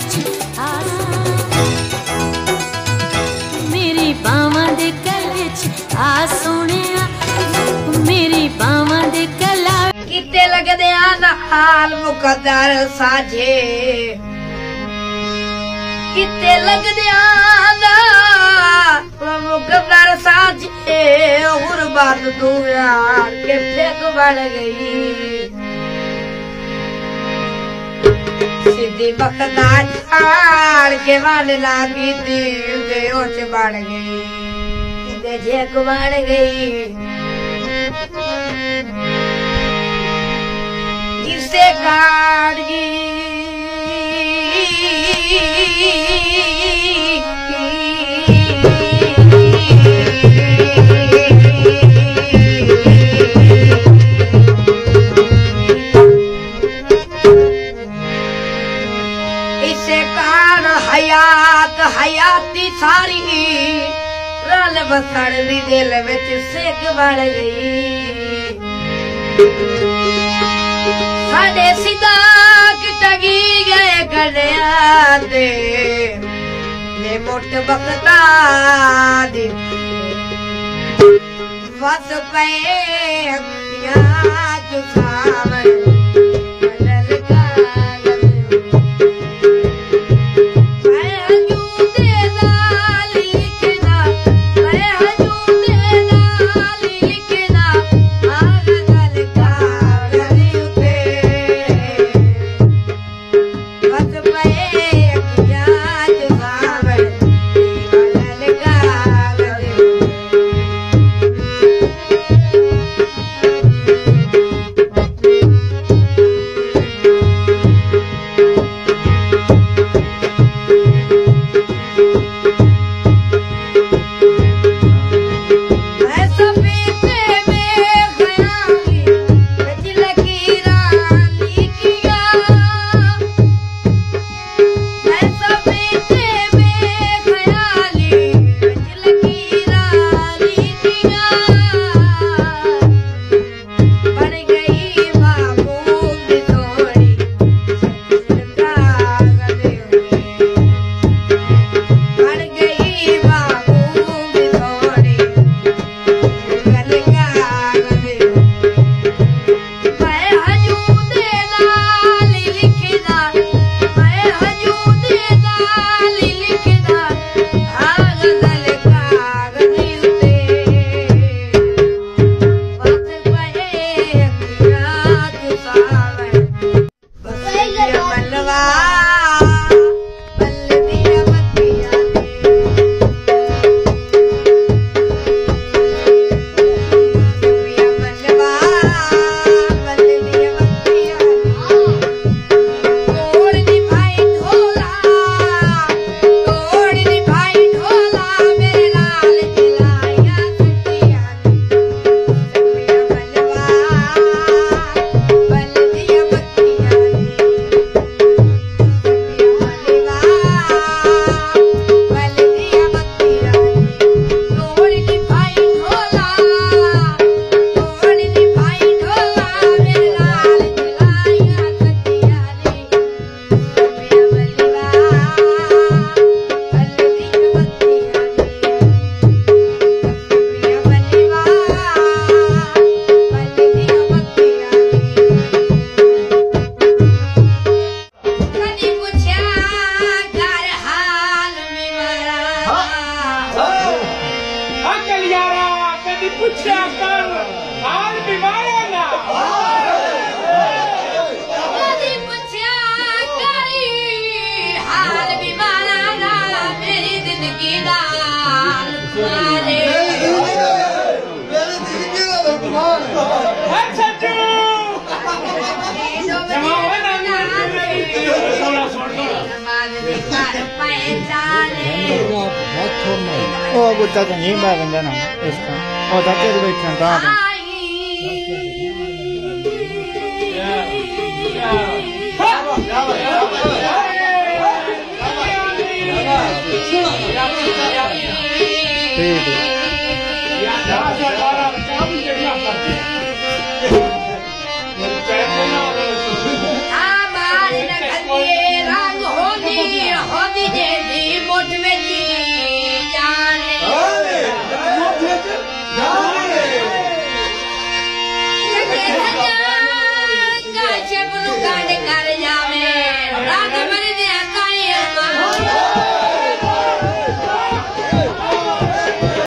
विच मेरी बावां दे गल विच आ सोहणिया मेरी बावां दे गला किते लगदे नाल मुकद्दर साझे किते लगदे मुकद्दर साझे गुरबत तू यार के फेक बन गई सीधी बखता छाड़ के वन लागी दे ओच बन गई दे झेक बन गई जिसे काट गई हयाती सारी रल बसण दी दिल विच सिक बन गई साडे सीधा टगी गए कड़िया दे ने मुठ बखता दी वस पे अखियां चुसावन Oh, good that you back and then oh, that is way can talk. Yeah.